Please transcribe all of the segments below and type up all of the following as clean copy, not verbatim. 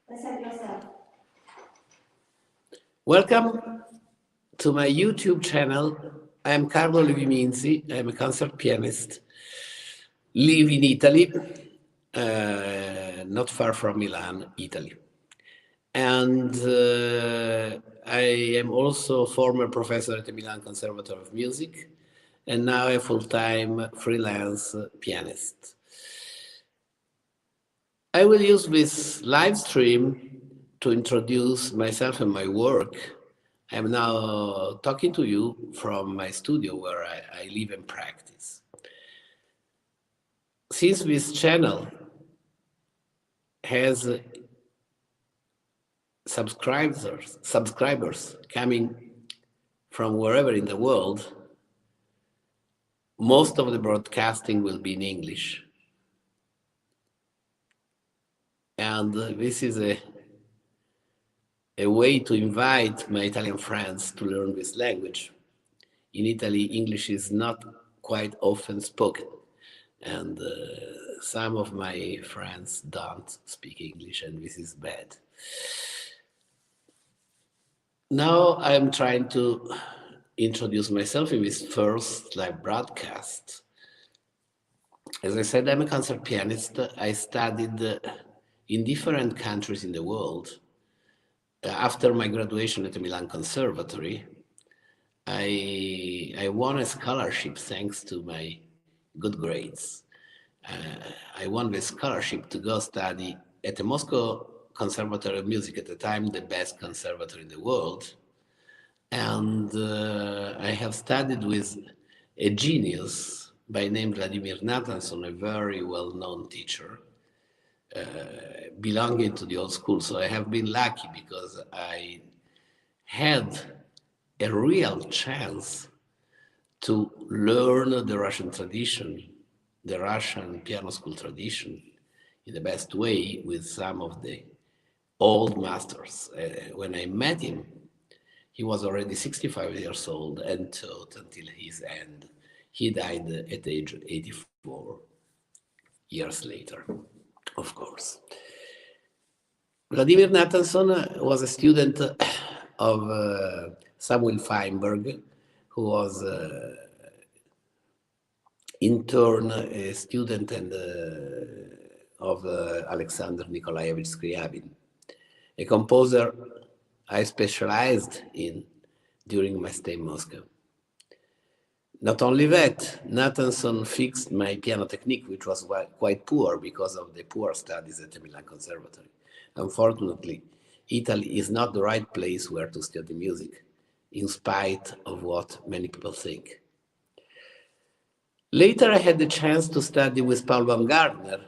Present yourself. Welcome to my YouTube channel. I am Carlo Levi Minzi. I am a concert pianist. Live in Italy, not far from Milan, Italy. And I am also former professor at the Milan Conservatory of Music, and now a full-time freelance pianist. I will use this live stream to introduce myself and my work. I'm now talking to you from my studio where I live and practice. Since this channel has subscribers coming from wherever in the world, most of the broadcasting will be in English. And this is a way to invite my Italian friends to learn this language. In Italy, English is not quite often spoken, and some of my friends don't speak English, and this is bad. Now I'm trying to introduce myself in this first live broadcast. As I said, I'm a concert pianist. I studied in different countries in the world. After my graduation at the Milan Conservatory, I won a scholarship thanks to my good grades. I won the scholarship to go study at the Moscow Conservatory of Music, at the time the best conservatory in the world. And I have studied with a genius by name Vladimir Nathanson, a very well-known teacher, belonging to the old school. So I have been lucky because I had a real chance to learn the Russian tradition, the Russian piano school tradition, in the best way with some of the old masters. When I met him, he was already 65 years old and taught until his end. He died at age 84 years later, of course. Vladimir Nathanson was a student of Samuel Feinberg, who was in turn a student of Alexander Nikolaevich Scriabin, a composer I specialized in during my stay in Moscow. Not only that, Nathanson fixed my piano technique, which was quite poor because of the poor studies at the Milan Conservatory. Unfortunately, Italy is not the right place where to study music, in spite of what many people think. Later, I had the chance to study with Paul Baumgartner,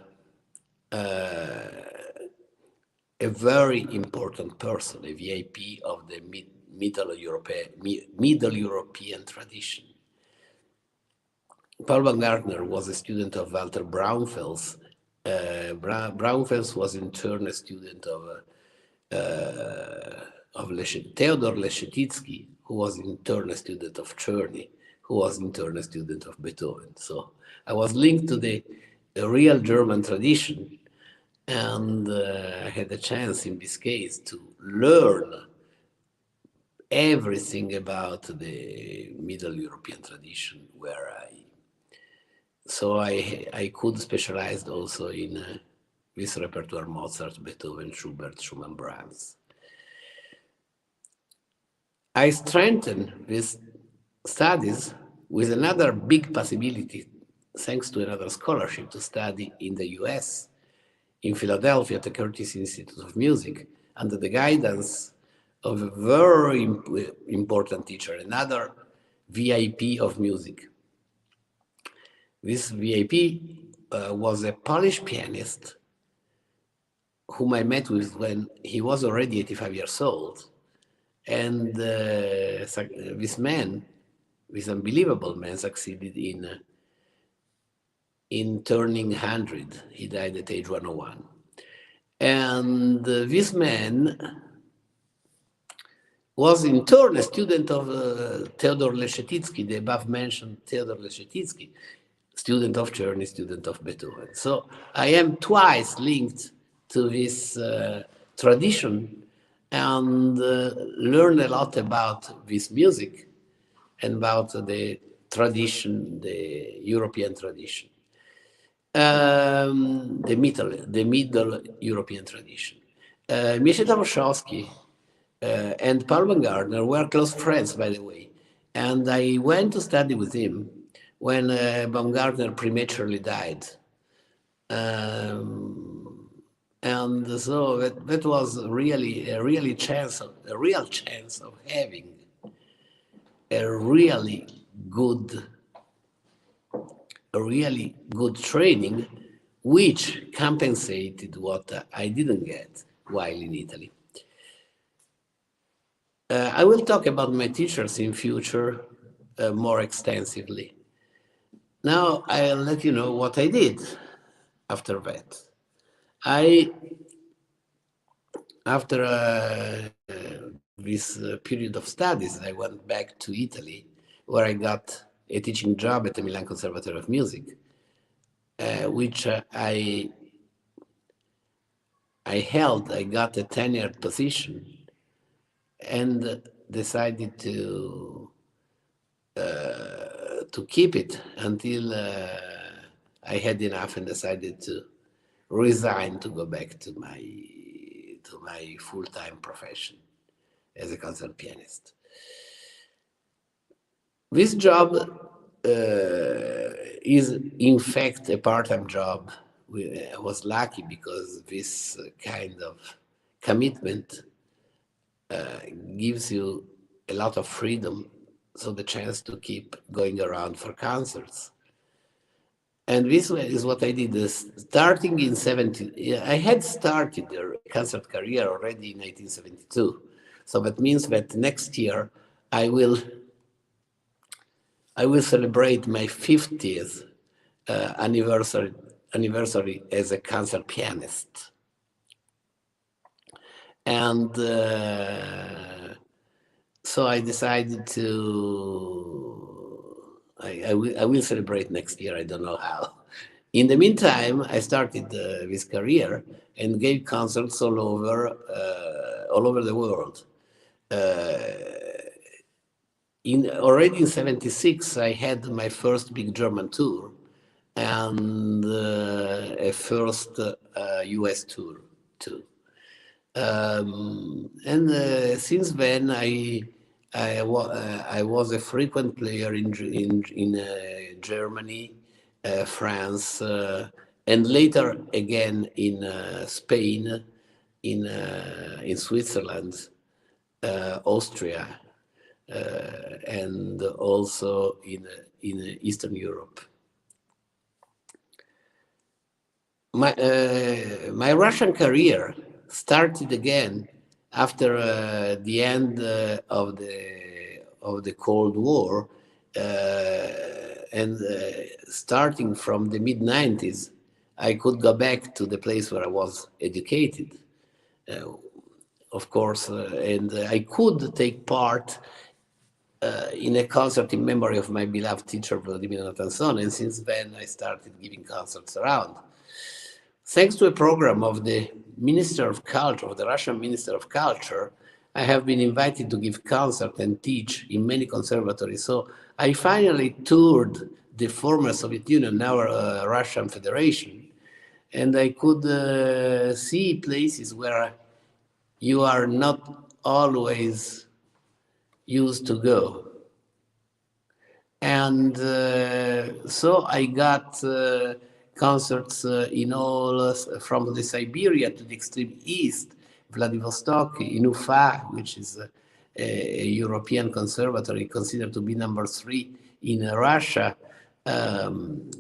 a very important person, a VIP of the Middle European tradition. Paul Baumgartner was a student of Walter Braunfels. Braunfels was in turn a student of Theodor Leschetizky, who was in turn a student of Czerny, who was in turn a student of Beethoven. So I was linked to the real German tradition, and I had a chance in this case to learn everything about the Middle European tradition, where I could specialize also in this repertoire: Mozart, Beethoven, Schubert, Schumann, Brahms. I strengthened these studies with another big possibility, thanks to another scholarship, to study in the US, in Philadelphia at the Curtis Institute of Music, under the guidance of a very important teacher, another VIP of music. This VIP was a Polish pianist whom I met with when he was already 85 years old. And this man, this unbelievable man, succeeded in turning 100. He died at age 101. And this man was in turn a student of Theodor Leschetizky, the above-mentioned Theodor Leschetizky, student of Czerny, student of Beethoven. So I am twice linked to this tradition and learn a lot about this music and about the tradition, the European tradition, the middle European tradition. Michel Warshawski and Paul Baumgartner were close friends, by the way, and I went to study with him when Baumgartner prematurely died. Um, and so that was really a real chance of having a really good a really good training, which compensated what I didn't get while in Italy. I will talk about my teachers in future more extensively. Now I'll let you know what I did after that. I, after this period of studies, I went back to Italy, where I got a teaching job at the Milan Conservatory of Music, which I held. I got a tenured position and decided to keep it until I had enough and decided to resign to go back to my full-time profession as a concert pianist. This job is in fact a part-time job. I was lucky because this kind of commitment gives you a lot of freedom, so the chance to keep going around for concerts. And this is what I did. Starting in 70, I had started a concert career already in 1972. So that means that next year I will celebrate my 50th anniversary as a concert pianist. And so I decided I will celebrate next year. I don't know how. In the meantime, I started this career and gave concerts all over the world. Already in '76, I had my first big German tour and a first US tour too. And since then, I was a frequent player in Germany, France, and later again in Spain, in Switzerland, Austria, and also in Eastern Europe. My Russian career started again after the end of the Cold War, and starting from the mid-90s, I could go back to the place where I was educated, of course, and I could take part in a concert in memory of my beloved teacher, Vladimir Natanson, and since then I started giving concerts around. Thanks to a program of the Minister of Culture, of the Russian Minister of Culture, I have been invited to give concerts and teach in many conservatories. So I finally toured the former Soviet Union, now Russian Federation, and I could see places where you are not always used to go. And so I got concerts in all, from the Siberia to the extreme east, Vladivostok, in Ufa, which is a European conservatory considered to be number 3 in Russia, and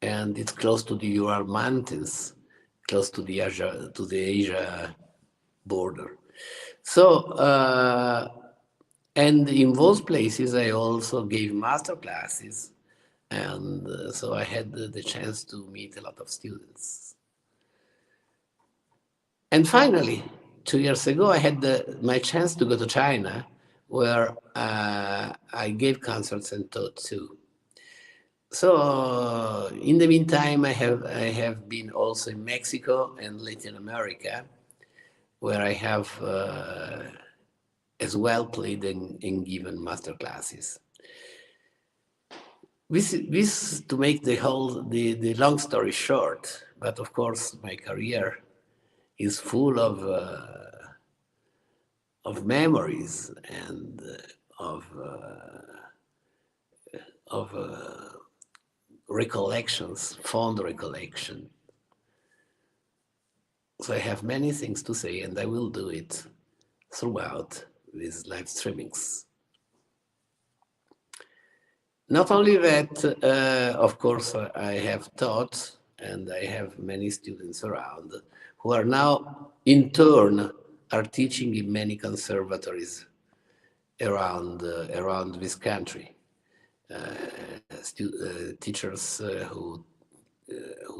it's close to the Ural Mountains, close to the Asia border. So, and in those places, I also gave master classes, and so I had the chance to meet a lot of students. And finally, 2 years ago, I had my chance to go to China, where I gave concerts and taught too. So in the meantime, I have been also in Mexico and Latin America, where I have as well played and given master classes. This to make the long story short, but of course my career is full of memories and of recollections, fond recollection. So I have many things to say, and I will do it throughout these live streamings. Not only that, of course, I have taught, and I have many students around who are now, in turn, are teaching in many conservatories around this country. Teachers who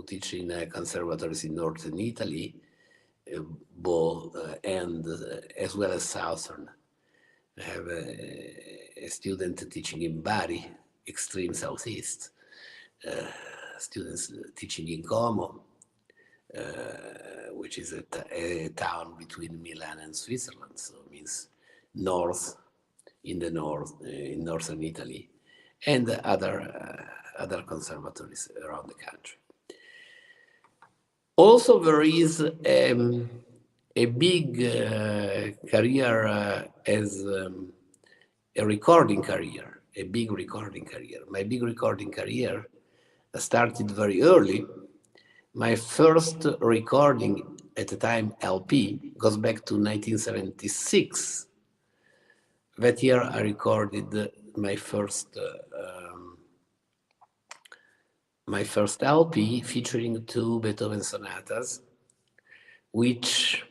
teach in conservatories in northern Italy, both and as well as southern. I have a student teaching in Bari, extreme southeast. Students teaching in Como, which is a town between Milan and Switzerland, so it means north, in northern Italy, and other conservatories around the country. Also, there is a big career as a recording career, a big recording career. My big recording career started very early. My first recording at the time, LP, goes back to 1976. That year I recorded my first LP featuring two Beethoven sonatas, which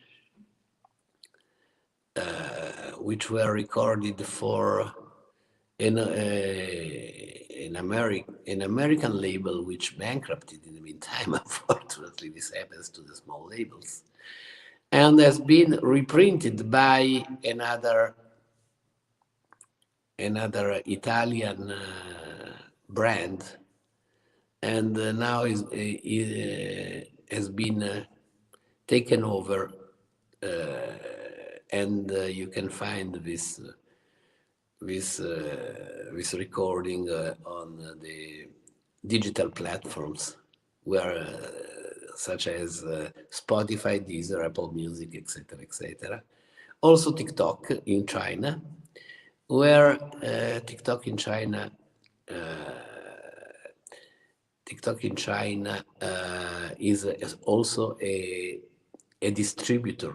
were recorded for an American label which bankrupted in the meantime. Unfortunately, this happens to the small labels, and has been reprinted by another Italian brand, and now has been taken over, and you can find this recording on the digital platforms, where such as Spotify, Deezer, Apple Music, etc., etc. Also TikTok in China, where TikTok in China is also a distributor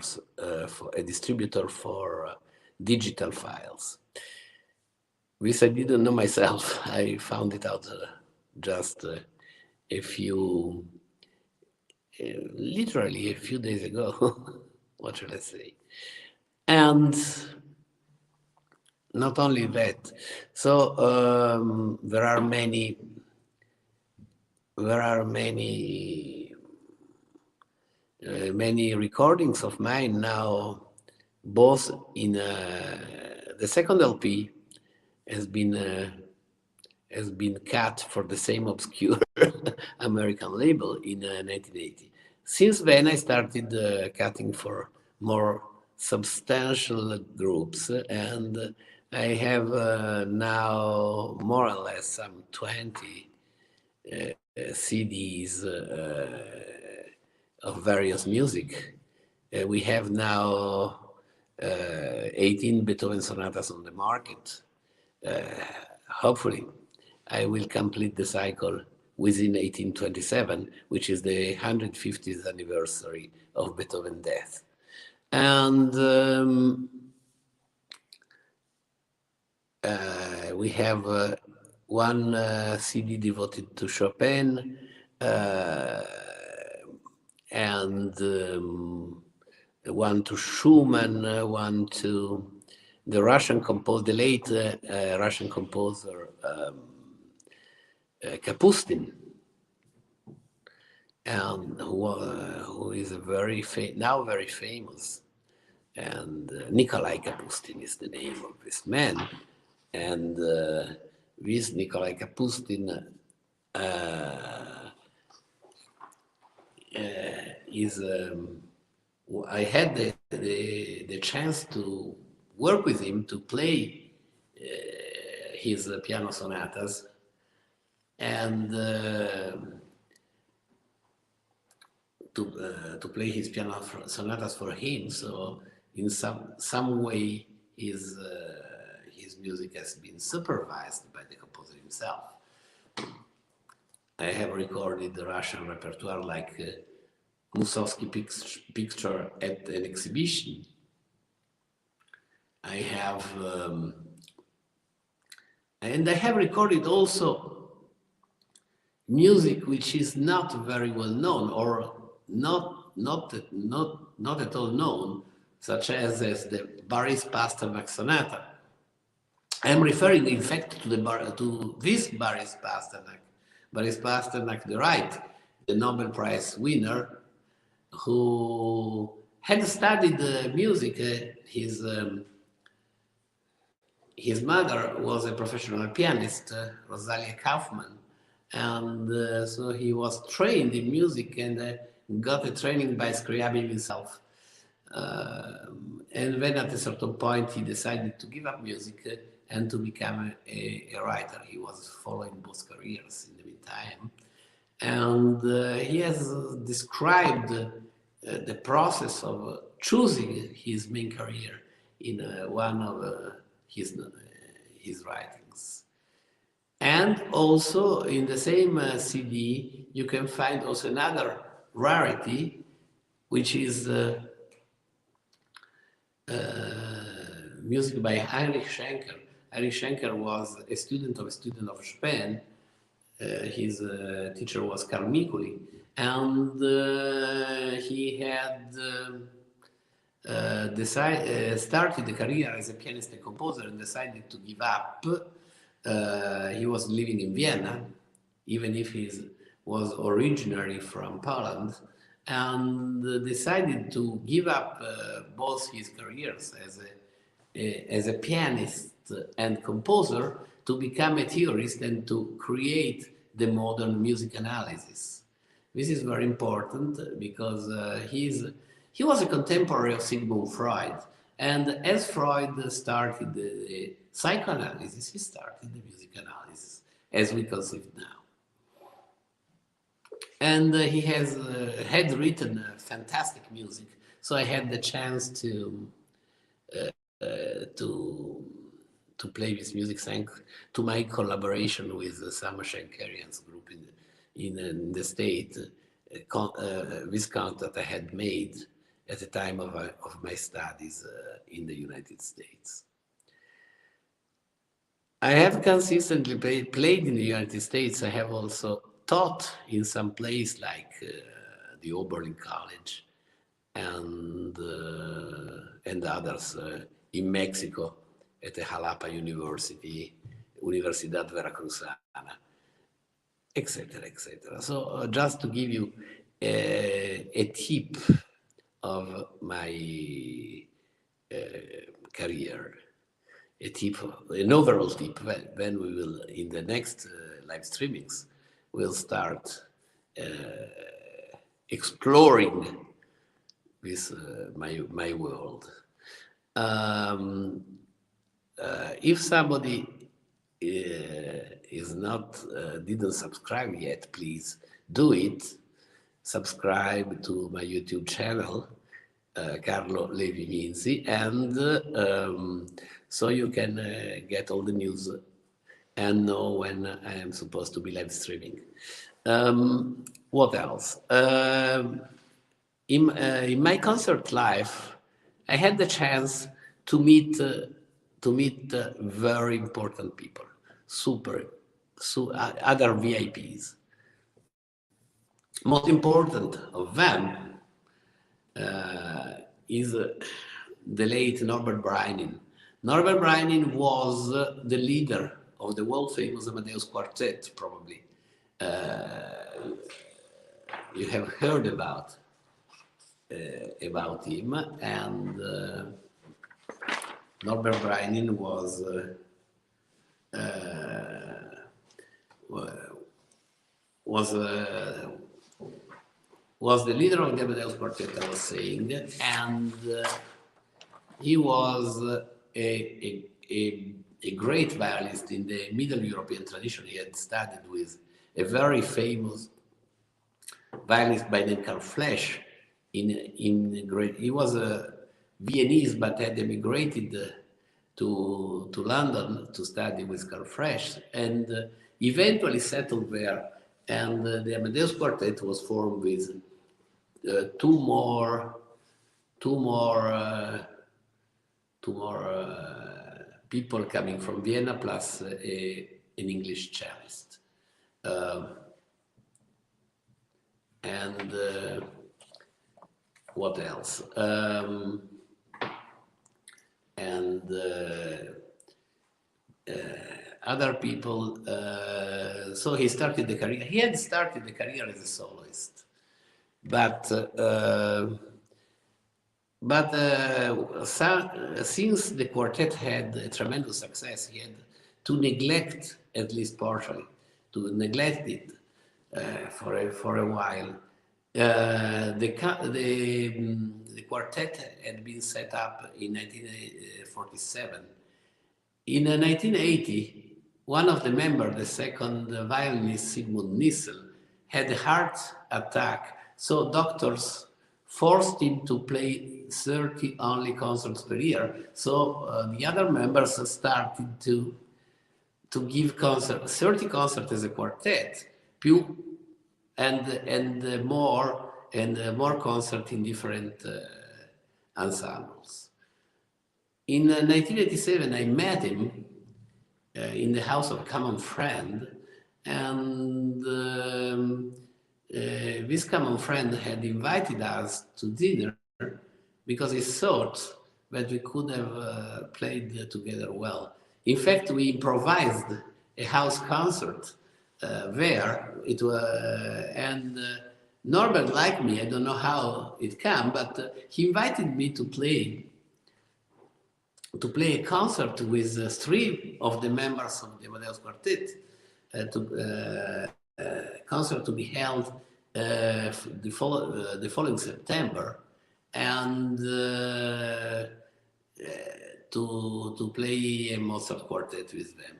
for digital files. This I didn't know myself. I found it out just literally a few days ago. What should I say? And not only that, so there are many many recordings of mine now, both in the second LP has been cut for the same obscure American label in 1980. Since then, I started cutting for more substantial groups, and I have now more or less some 20 CDs of various music. We have now 18 Beethoven sonatas on the market. Hopefully, I will complete the cycle within 1827, which is the 150th anniversary of Beethoven's death. And we have one CD devoted to Chopin, and one to Schumann, one to the late Russian composer Kapustin, and who is now very famous. And Nikolai Kapustin is the name of this man. And this Nikolai Kapustin uh, is I had the chance to work with him to play his piano sonatas and to play his piano sonatas for him. So in some way, his music has been supervised by the composer himself. I have recorded the Russian repertoire like Mussorgsky picture at an exhibition. I have, and I have recorded also music which is not very well known or not at all known, such as the Boris Pasternak sonata. I'm referring, in fact, to this Boris Pasternak the Right, the Nobel Prize winner, who had studied music. His mother was a professional pianist, Rosalia Kaufman, and so he was trained in music and got a training by Scriabin himself. And then at a certain point he decided to give up music and to become a writer. He was following both careers in the meantime. And he has described the process of choosing his main career in one of his writings. And also in the same CD, you can find also another rarity, which is music by Heinrich Schenker. Heinrich Schenker was a student of Chopin. His teacher was Carl Mikuli, and he had started a career as a pianist and composer and decided to give up. He was living in Vienna, even if he was originally from Poland, and decided to give up both his careers as a pianist and composer to become a theorist and to create the modern music analysis. This is very important because he was a contemporary of Sigmund Freud, and as Freud started the psychoanalysis, he started the music analysis as we conceive it now. And he has had written fantastic music, so I had the chance to play this music thanks to my collaboration with some Schenkerians group in the state, this contact I had made at the time of my studies in the United States. I have consistently played in the United States. I have also taught in some place like the Oberlin College and others in Mexico at the Jalapa University, Universidad Veracruzana, etc., etc. So just to give you a tip of my career, an overall tip, when we will, in the next live streamings, we'll start exploring this, my world. If somebody didn't subscribe yet, please do it. Subscribe to my YouTube channel, Carlo Levi Minzi, and so you can get all the news and know when I am supposed to be live streaming. What else? In my concert life, I had the chance to meet very important people, other VIPs. Most important of them is the late Norbert Breinin. Norbert Breinin was the leader of the world famous Amadeus Quartet, probably. You have heard about him, and Norbert Breinin was was was the leader of the Amadeus Quartet, I was saying, and he was a great violinist in the Middle European tradition. He had studied with a very famous violinist by name Carl Flesch. He was a Viennese, but had emigrated to London to study with Carl Flesch, and eventually settled there. And the Amadeus Quartet was formed with two more people coming from Vienna, plus an English cellist. And what else? Other people. So he started the career. He had started the career as a soloist, but since the quartet had a tremendous success, he had to neglect, at least partially, to neglect it for a while. The quartet had been set up in 1947. In 1980, one of the members, the second violinist, Sigmund Nissel, had a heart attack, so doctors forced him to play 30 only concerts per year. So the other members started to give 30 concerts as a quartet, and more concerts in different ensembles. In 1987, I met him in the house of a common friend, and this common friend had invited us to dinner because he thought that we could have played together well. In fact, we improvised a house concert there. And Norbert liked me. I don't know how it came, but he invited me to play a concert with three of the members of the Amadeus Quartet, concert to be held the following September, and to play a Mozart quartet with them.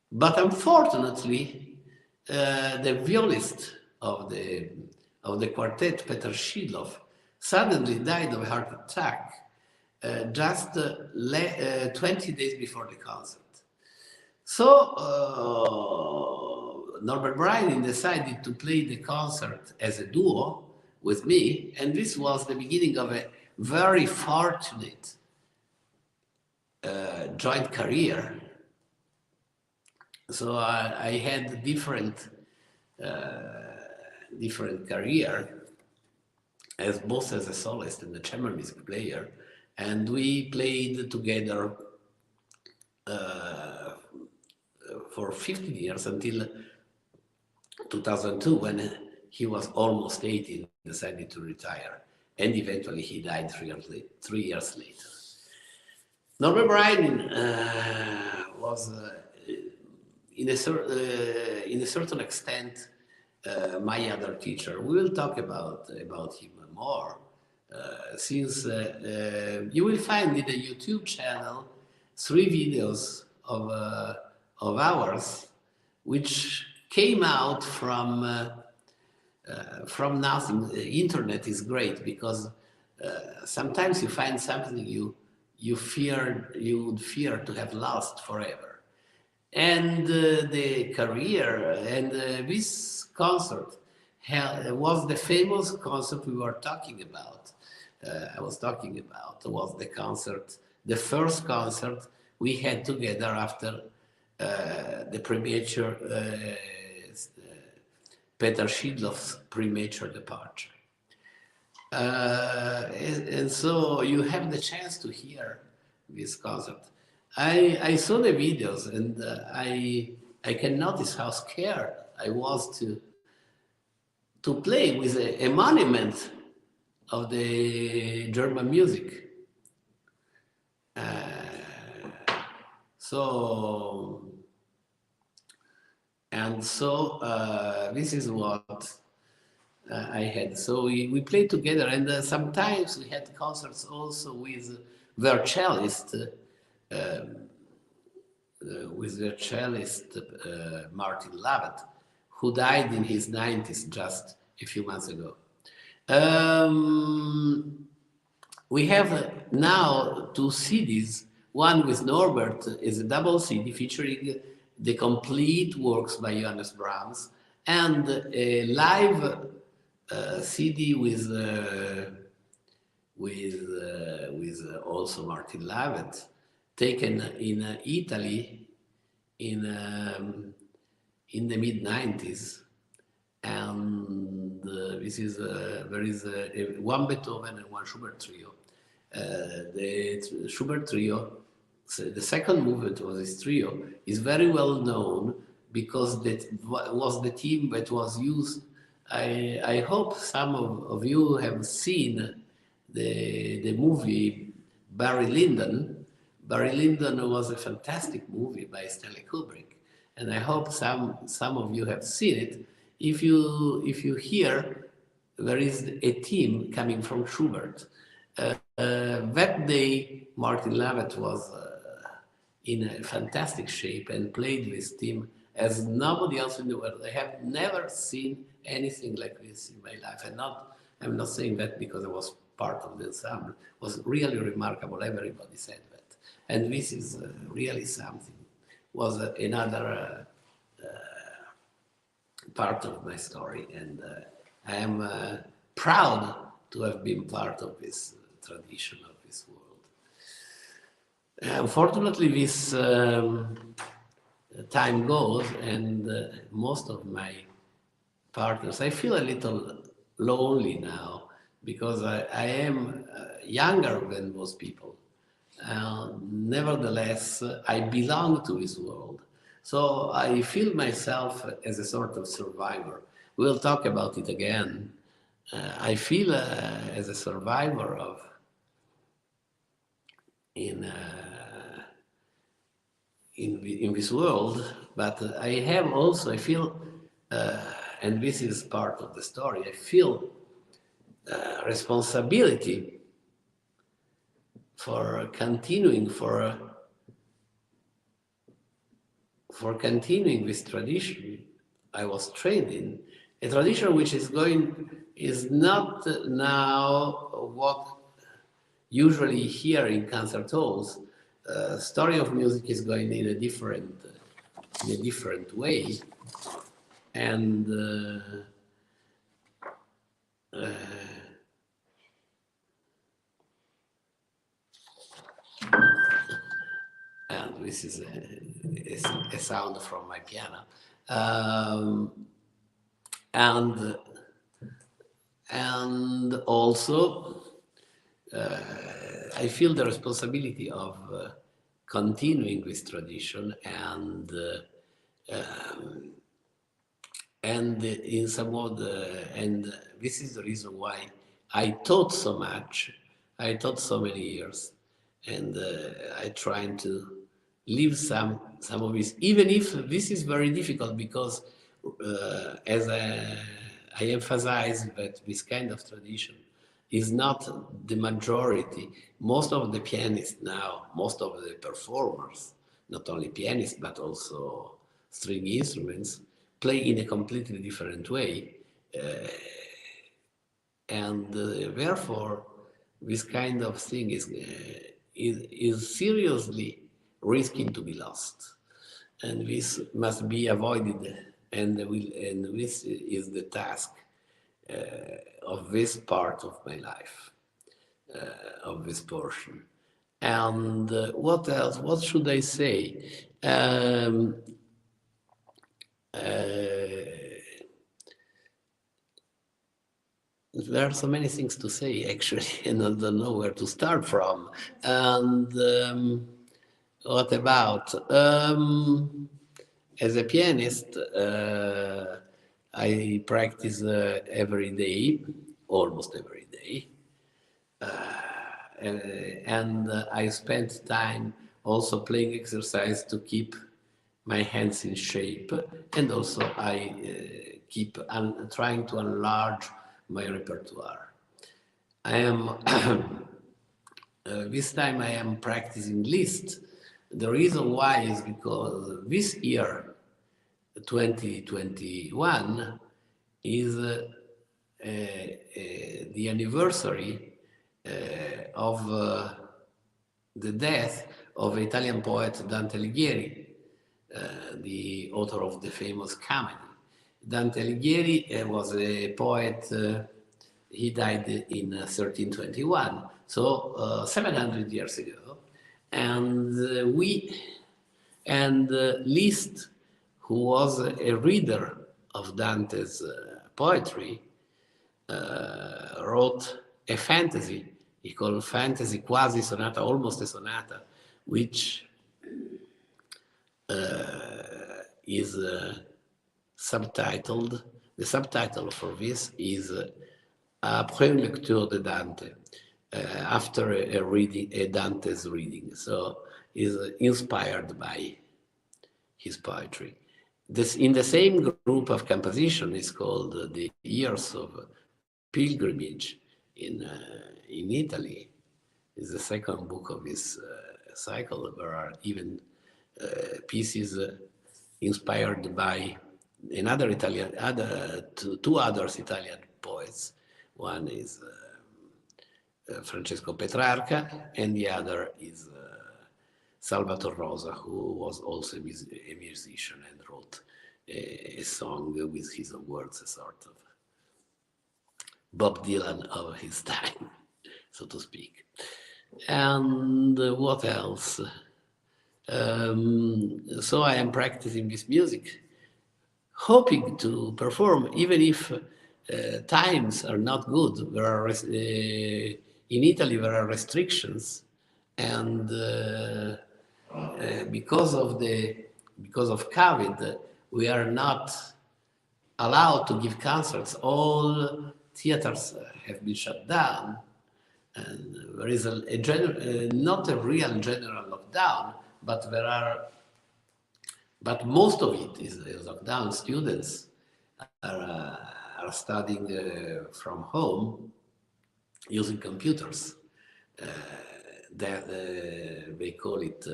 But unfortunately, the violist of the quartet, Peter Shidlov, suddenly died of a heart attack just 20 days before the concert. So Norbert Bryden decided to play the concert as a duo with me, and this was the beginning of a very fortunate joint career. So I had different career both as a soloist and a chamber music player, and we played together for 15 years until 2002, when he was almost 80 and decided to retire, and eventually he died 3 years later. Norbert Bryden was, in a certain extent, my other teacher. We will talk about him more, since you will find in the YouTube channel 3 videos of ours, which came out from nothing. The internet is great because sometimes you find something you would fear to have lost forever. And the career and this concert was the famous concert we were talking about. Was the first concert we had together after the premature Peter Shidlov's premature departure. And so you have the chance to hear this concert. I saw the videos, and I can notice how scared I was to play with a monument of the German music. And so this is what I had. So we played together, and sometimes we had concerts also uh, with their cellist Martin Lavette, who died in his 90s just a few months ago. Um, we have now two CDs. One with Norbert is a double CD featuring the complete works by Johannes Brahms, and a live CD with also Martin Lavette, taken in Italy in in the mid 90s. And this is there is one Beethoven and one Schubert trio. The Schubert trio, so the second movement of this trio, is very well known because that was the theme that was used. I hope some of you have seen the movie Barry Lyndon. Barry Lyndon was a fantastic movie by Stanley Kubrick, and I hope some of you have seen it. If you hear, there is a theme coming from Schubert. That day, Martin Lavette was in a fantastic shape and played this theme as nobody else in the world. I have never seen anything like this in my life. I'm not saying that because I was part of the ensemble. It was really remarkable. Everybody said that. And this is really something. Was another part of my story. And I am proud to have been part of this tradition of this world. Unfortunately, this time goes, and most of my partners, I feel a little lonely now because I am younger than most people. Nevertheless, I belong to this world. So I feel myself as a sort of survivor. We'll talk about it again. I feel as a survivor of in in this world, but I have also I feel, and this is part of the story. I feel responsibility for continuing for continuing this tradition I was trained in, a tradition which is not now what usually here in concert halls. Story of music is going in a different way, and and this is a sound from my piano. Um, and also I feel the responsibility of continuing this tradition and in some and this is the reason why I taught so much. I taught so many years, and I trying to live some of this, even if this is very difficult because as I emphasize that this kind of tradition is not the majority. Most of the pianists now, most of the performers, not only pianists but also string instruments, play in a completely different way. And therefore, this kind of thing is seriously risking to be lost. And this must be avoided, and this is the task of this part of my life, of this portion. And what else? What should I say? There are so many things to say, actually, and I don't know where to start from. And what about? As a pianist, I practice every day, almost every day. And I spent time also playing exercise to keep my hands in shape, and also I keep trying to enlarge my repertoire. I am this time I am practicing Liszt. The reason why is because this year, 2021, is the anniversary of the death of Italian poet Dante Alighieri, the author of the famous comedy. Dante Alighieri was a poet, he died in 1321, so 700 years ago. And Liszt, who was a reader of Dante's poetry, wrote a fantasy, he called fantasy quasi sonata, almost a sonata, which is subtitled. The subtitle for this is Après une lecture de Dante, after a Dante's reading. So is inspired by his poetry. In the same group of composition is called The Years of Pilgrimage in Italy. Is the second book of this cycle. There are even pieces inspired by another two others Italian poets. One is Francesco Petrarca, and the other is Salvatore Rosa, who was also a musician and wrote a song with his own words, a sort of Bob Dylan of his time, so to speak. And what else? So I am practicing this music, hoping to perform, even if times are not good. There are in Italy there are restrictions, and because of COVID, we are not allowed to give concerts. All theaters have been shut down, and there is not a real general lockdown, but most of it is lockdown. Students are studying from home using computers. They call it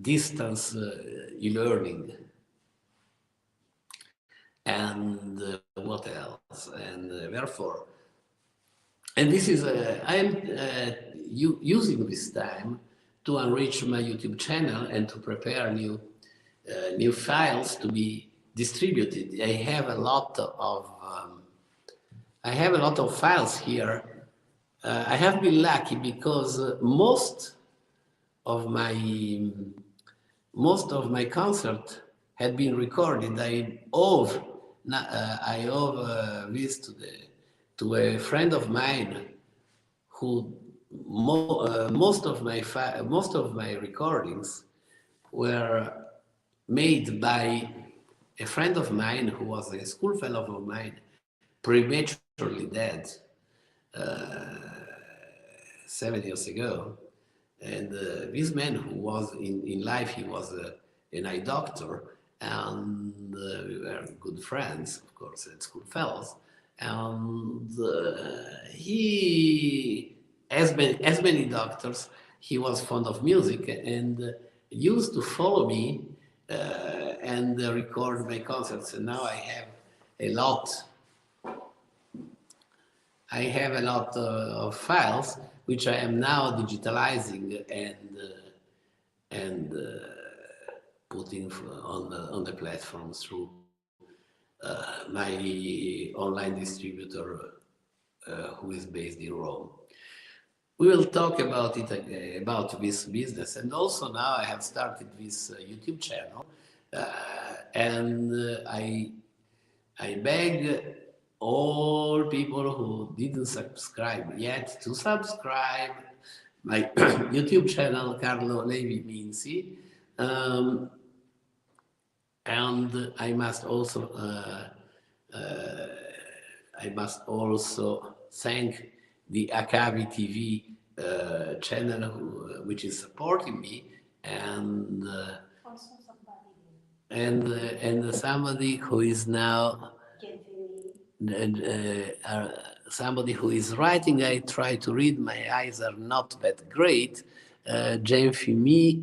distance e-learning. And what else? And therefore, and this is, I am using this time to enrich my YouTube channel and to prepare new files to be distributed. I have a lot of files here. I have been lucky because most of my concert had been recorded. I owe this to a friend of mine who most of my recordings were made by a friend of mine who was a school fellow of mine, prematurely dead 7 years ago. And this man who was in life, he was an eye doctor, and we were good friends, of course, and school fellows. And he, as many doctors, he was fond of music and used to follow me and record my concerts. And now I have a lot of files which I am now digitalizing and putting on the platforms through my online distributor who is based in Rome. We will talk about it, about this business, and also now I have started this YouTube channel, and I beg all people who didn't subscribe yet to subscribe my YouTube channel, Carlo Levi Minzi, and I must also thank the Akavi TV channel which is supporting me, and and somebody who is now somebody who is writing. I try to read. My eyes are not that great. Jane Fumi,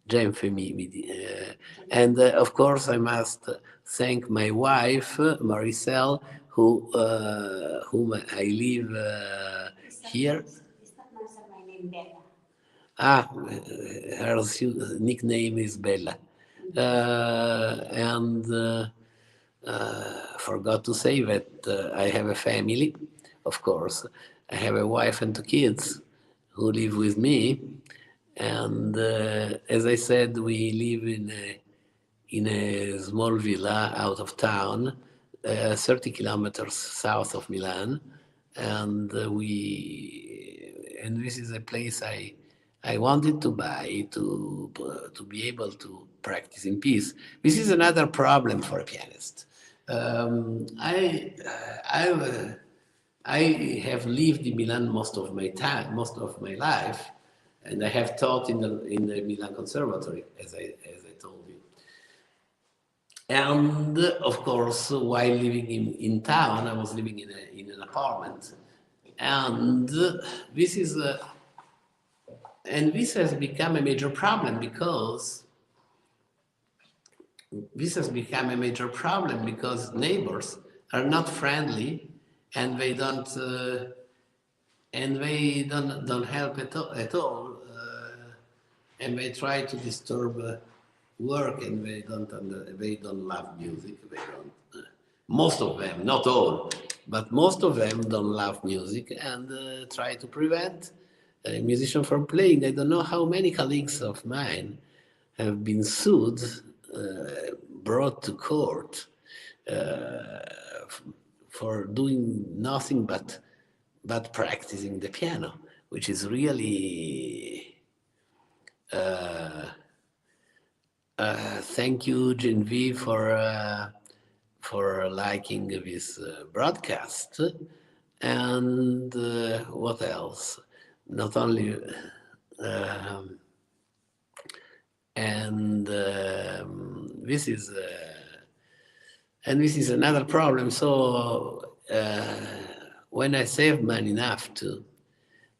Jane Fumi, and of course I must thank my wife Maricel, whom I live here. Ah, her nickname is Bella. And forgot to say that I have a family, of course. I have a wife and two kids who live with me. And as I said, we live in a small villa out of town, 30 kilometers south of Milan. And and this is a place I wanted to buy to be able to practice in peace. This is another problem for a pianist. I I have lived in Milan most of my time, most of my life, and I have taught in the Milan Conservatory, as I told you. And of course, while living in town, I was living in an apartment, and this is and this has become a major problem because neighbors are not friendly, and they don't help at all, and they try to disturb work, and they don't love music. They don't. Most of them, not all, but most of them don't love music and try to prevent a musician from playing. I don't know how many colleagues of mine have been sued, brought to court for doing nothing but practicing the piano, which is really. Thank you, Genevieve, for liking this broadcast. And what else? Not only, um, and this is another problem. So when I saved money enough to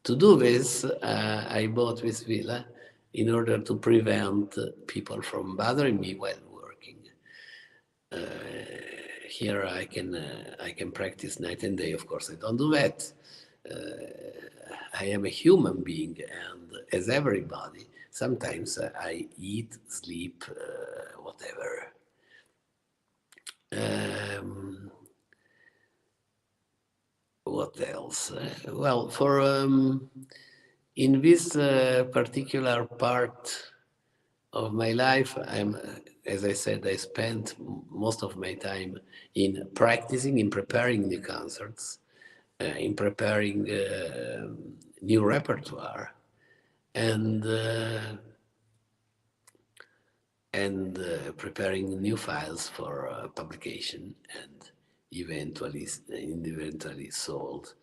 do this, I bought this villa in order to prevent people from bothering me while working. Here I can practice night and day. Of course, I don't do that. I am a human being, and as everybody, sometimes I eat, sleep, whatever. What else? Well, in this particular part of my life, as I said, I spent most of my time in practicing, in preparing new concerts, in preparing new repertoire, and preparing new files for publication and eventually sold.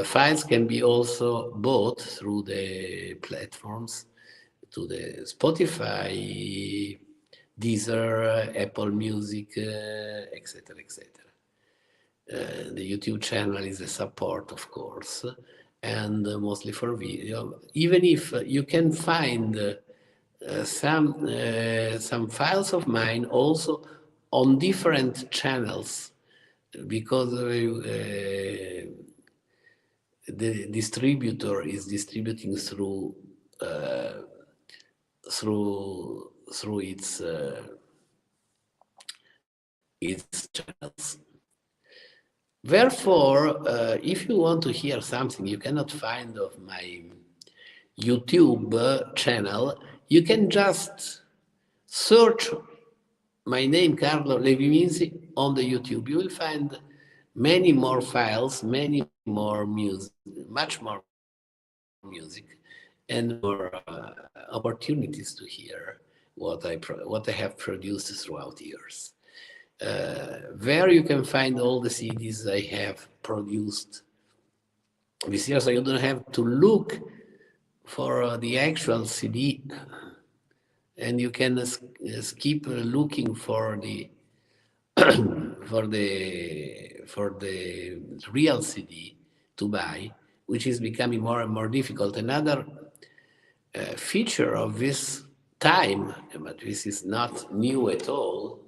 Files can be also bought through the platforms, to the Spotify, Deezer, Apple Music, etc., etc. The YouTube channel is a support, of course, and mostly for video. Even if you can find some files of mine also on different channels, because the distributor is distributing through its channels. Therefore, if you want to hear something you cannot find of my YouTube channel, you can just search my name, Carlo Levi Minzi, on the YouTube. You will find many more files, many more music, much more music, and more opportunities to hear what I have produced throughout years. There you can find all the CDs I have produced this year, so you don't have to look for the actual CD and you can keep looking for the for the real CD to buy, which is becoming more and more difficult. Another feature of this time, but this is not new at all,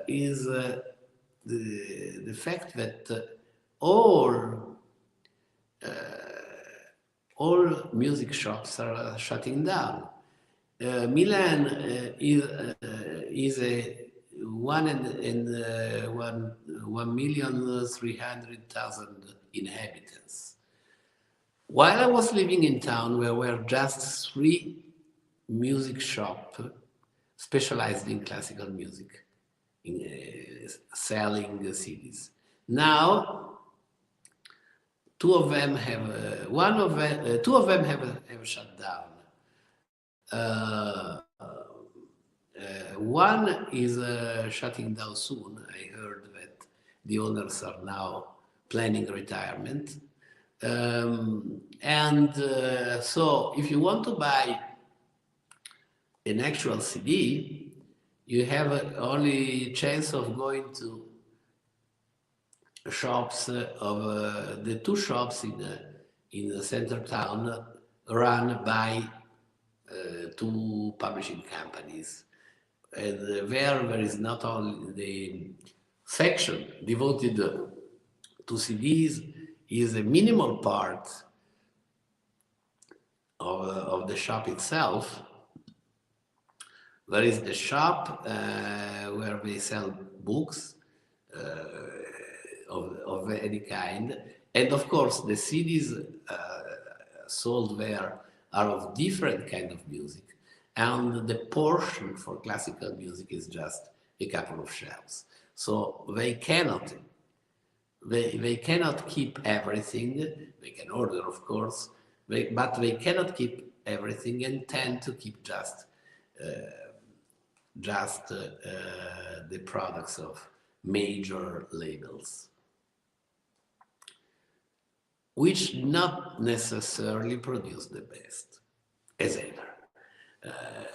is the fact that all all music shops are shutting down. Milan is a 1,300,000 inhabitants. While I was living in town, there were just 3 music shops specialized in classical music, in selling CDs. Now, two of them have shut down. One is shutting down soon. I heard that the owners are now planning retirement. So if you want to buy an actual CD, you have only chance of going to shops of the 2 shops in the center town run by 2 publishing companies. And there is not only the section devoted to CDs is a minimal part of the shop itself. There is the shop where they sell books of any kind. And of course, the CDs sold there are of different kind of music. And the portion for classical music is just a couple of shelves. So they cannot keep everything. They can order, of course, but they cannot keep everything and tend to keep just the products of major labels, which not necessarily produce the best, as ever.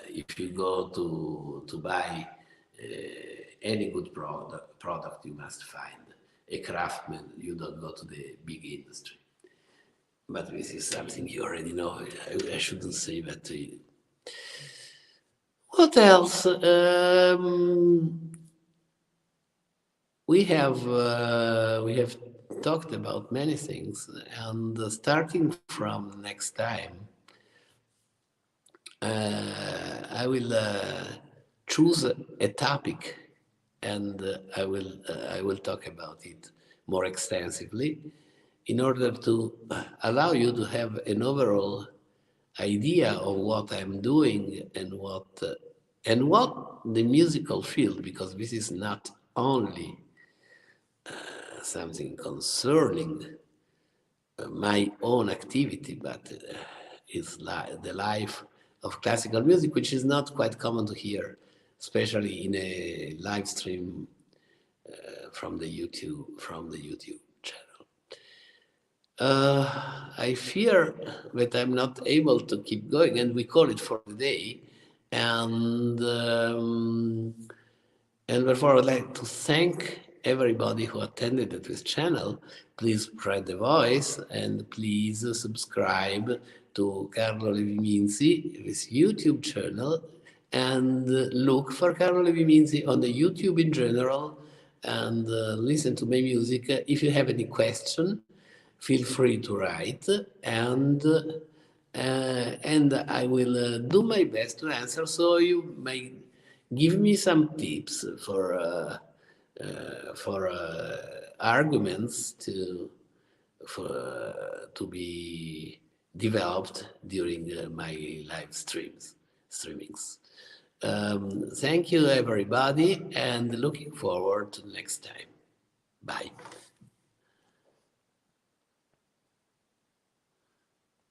If you go to buy any good product, you must find a craftsman. You don't go to the big industry. But this is something you already know. I shouldn't say that to you. What else? We have talked about many things, and starting from next time, I will choose a topic, and I will talk about it more extensively, in order to allow you to have an overall idea of what I'm doing and what the musical field, because this is not only something concerning my own activity, but it's the life of classical music, which is not quite common to hear, especially in a live stream from the YouTube channel. I fear that I'm not able to keep going, and we call it for the day. And therefore, I would like to thank everybody who attended this channel. Please spread the voice, and please subscribe to Carlo Levi Minzi, this YouTube channel, and look for Carlo Levi Minzi on the YouTube in general, and listen to my music. If you have any question, feel free to write, and I will do my best to answer. So you may give me some tips for arguments to be developed during my live streamings. Thank you, everybody, and looking forward to next time. Bye.